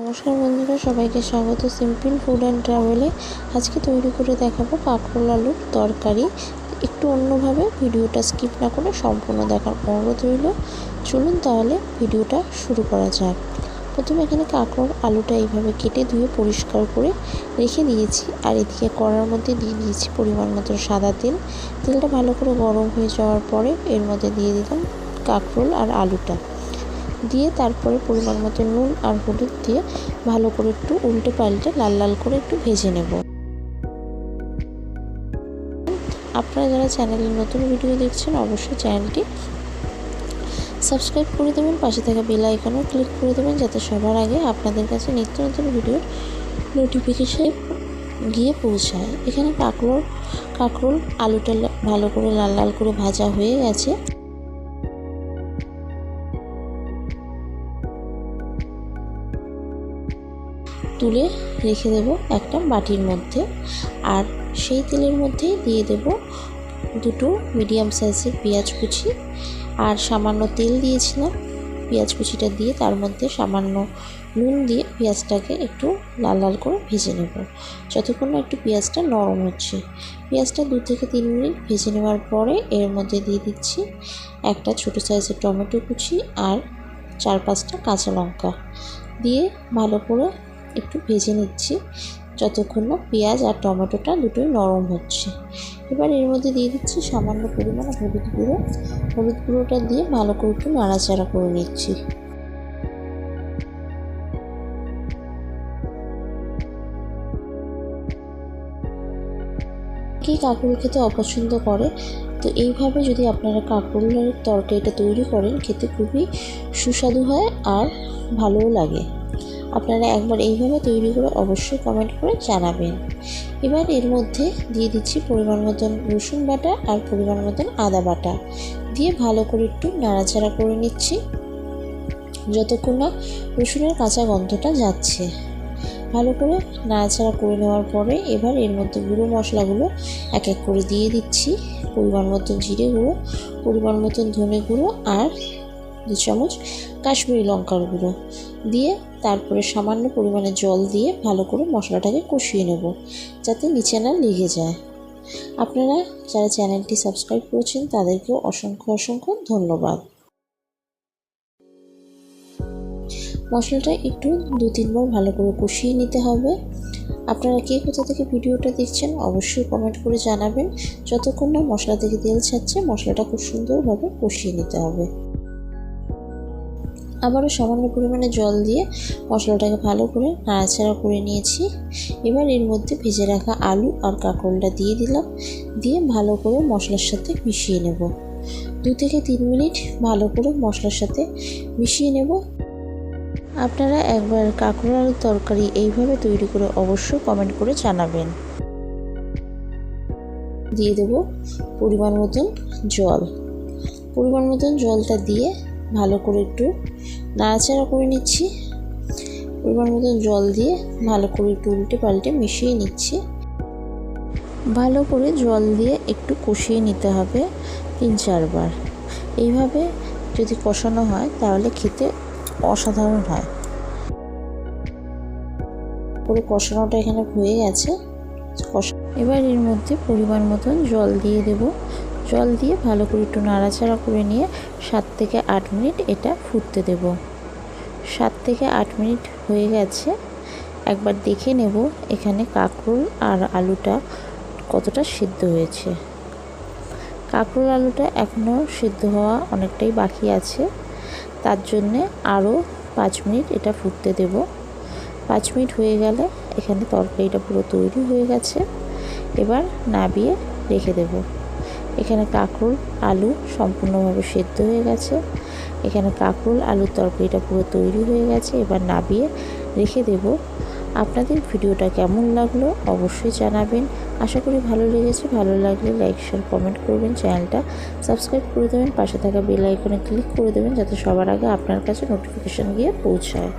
নমস্কার বন্ধুরা, সবাইকে স্বাগত সিম্পল ফুড অ্যান্ড ট্রাভেলে। আজকে তৈরি করে দেখাবো কাঁকরোল আলুর তরকারি। একটু অন্যভাবে, ভিডিওটা স্কিপ না করে সম্পূর্ণ দেখার অনুরোধ রইল। চলুন তাহলে ভিডিওটা শুরু করা যাক। প্রথমে এখানে কাঁকরোল আলুটা এইভাবে কেটে ধুয়ে পরিষ্কার করে রেখে দিয়েছি। আর এদিকে কড়ার মধ্যে দিয়ে দিয়েছি পরিমাণ মতো সাদা তেল। তেলটা ভালো করে গরম হয়ে যাওয়ার পরে এর মধ্যে দিয়ে দিলাম কাঁকরোল আর আলুটা দিয়ে তারপরে পরিমাণ মতো নুন আর হলুদ দিয়ে ভালো করে একটু উল্টে পাল্টে লাল লাল করে একটু ভেজে নেব। আপনারা যারা চ্যানেলে নতুন ভিডিও দেখছেন অবশ্যই চ্যানেলটি সাবস্ক্রাইব করে দেবেন, পাশে থাকা বেল আইকনও ক্লিক করে দেবেন যাতে সবার আগে আপনাদের কাছে নিত্য নতুন ভিডিওর নোটিফিকেশন গিয়ে পৌঁছায়। এখানে কাঁকরোল আলুটা ভালো করে লাল লাল করে ভাজা হয়ে গেছে। তুলে রেখে দেব একটা বাটির মধ্যে। আর সেই তেলের মধ্যেই দিয়ে দেব দুটো মিডিয়াম সাইজের পেঁয়াজ কুচি আর সামান্য তেল দিয়েছিলাম। পেঁয়াজ কুচিটা দিয়ে তার মধ্যে সামান্য নুন দিয়ে পেঁয়াজটাকে একটু লাল লাল করে ভেজে নেব যতক্ষণ না একটু পেঁয়াজটা নরম হচ্ছে। পেঁয়াজটা 2 থেকে 3 মিনিট ভেজে নেওয়ার পরে এর মধ্যে দিয়ে দিচ্ছি একটা ছোটো সাইজের টমেটো কুচি আর 4-5টা কাঁচা লঙ্কা দিয়ে ভালো করে একটু ভেজে নিচ্ছি যতক্ষণ না পেঁয়াজ আর টমেটোটা দুটোই নরম হচ্ছে। এবার এর মধ্যে দিয়ে দিচ্ছি সামান্য পরিমাণে হলুদ গুঁড়োটা দিয়ে ভালো করে একটু নাড়াচাড়া করে নিচ্ছি। কি কাঁকরোল খেতে অপছন্দ করে, তো এইভাবে যদি আপনারা কাঁকরোলের তরকারিটা তৈরি করেন খেতে খুবই সুস্বাদু হয় আর ভালোও লাগে। আপনারা একবার এইভাবে তৈরি করে অবশ্যই কমেন্ট করে জানাবেন। এবার এর মধ্যে দিয়ে দিচ্ছি পরিমাণ মতন রসুন বাটা আর পরিমাণ মতন আদা বাটা দিয়ে ভালো করে একটু নাড়াচাড়া করে নিচ্ছি যতক্ষণ না রসুনের কাঁচা গন্ধটা যাচ্ছে। ভালো করে নাড়াচাড়া করে নেওয়ার পরে এবার এর মধ্যে গুঁড়ো মশলাগুলো এক এক করে দিয়ে দিচ্ছি। পরিমাণ মতন জিরে গুঁড়ো, পরিমাণ মতন ধনে গুঁড়ো আর 2 চামচ কাশ্মীরি লঙ্কার গুঁড়ো দিয়ে তারপরে সামান্য পরিমাণে জল দিয়ে ভালো করে মশলাটাকে কষিয়ে নেব যাতে নিচে না লেগে যায়। আপনারা যারা চ্যানেলটি সাবস্ক্রাইব করেছেন তাদেরকেও অসংখ্য ধন্যবাদ। মশলাটা একটু 2-3 বার ভালো করে কষিয়ে নিতে হবে। আপনারা কে কোথা থেকে ভিডিওটা দেখছেন অবশ্যই কমেন্ট করে জানাবেন। যতক্ষণ না মশলা থেকে তেল ছাড়ছে মশলাটা খুব সুন্দরভাবে কষিয়ে নিতে হবে। আবারও সামান্য পরিমাণে জল দিয়ে মশলাটাকে ভালো করে নাড়াচাড়া করে নিয়েছি। এবার এর মধ্যে ভেজে রাখা আলু আর কাঁকরোলটা দিয়ে দিলাম, দিয়ে ভালো করে মশলার সাথে মিশিয়ে নেব। 2 থেকে 3 মিনিট ভালো করে মশলার সাথে মিশিয়ে নেব। আপনারা একবার কাঁকরোল আলুর তরকারি এইভাবে তৈরি করে অবশ্যই কমেন্ট করে জানাবেন। দিয়ে দেব পরিমাণ মতন জলটা দিয়ে ভালো করে একটু নাড়াচাড়া করে নিচ্ছি। পরিমাণ মতন জল দিয়ে ভালো করে একটু উল্টে পাল্টে মিশিয়ে নিচ্ছি। ভালো করে জল দিয়ে একটু কষিয়ে নিতে হবে 3-4 বার। এইভাবে যদি কষানো হয় তাহলে খেতে অসাধারণ হয়। পুরো কষানোটা এখানে হয়ে গেছে। এবার এর মধ্যে পরিমাণ মতন জল দিয়ে দেব। জল দিয়ে ভালো করে একটু নাড়াচাড়া করে নিয়ে 7 থেকে 8 মিনিট এটা ফুটতে দেব। 7 থেকে 8 মিনিট হয়ে গেছে। একবার দেখে নেব এখানে কাঁকরোল আর আলুটা কতটা সিদ্ধ হয়েছে। কাঁকরোল আলুটা এখনও সিদ্ধ হওয়া অনেকটাই বাকি আছে, তার জন্যে আরও 5 মিনিট এটা ফুটতে দেব। 5 মিনিট হয়ে গেলে এখানে তরকারিটা পুরো তৈরি হয়ে গেছে। এবার নাবিয়ে রেখে দেব। এখানে কাঁকরোল আলু সম্পূর্ণভাবে সেদ্ধ হয়ে গেছে। এখানে কাঁকরোল আলুর তরকারিটা পুরো তৈরি হয়ে গেছে। এবার নাবিয়ে রেখে দেব। আপনাদের ভিডিওটা কেমন লাগলো অবশ্যই জানাবেন। আশা করি ভালো লেগেছে। ভালো লাগলে লাইক শেয়ার কমেন্ট করবেন, চ্যানেলটা সাবস্ক্রাইব করে দেবেন, পাশে থাকা বেল আইকনে ক্লিক করে দেবেন যাতে সবার আগে আপনার কাছে নোটিফিকেশান গিয়ে পৌঁছায়।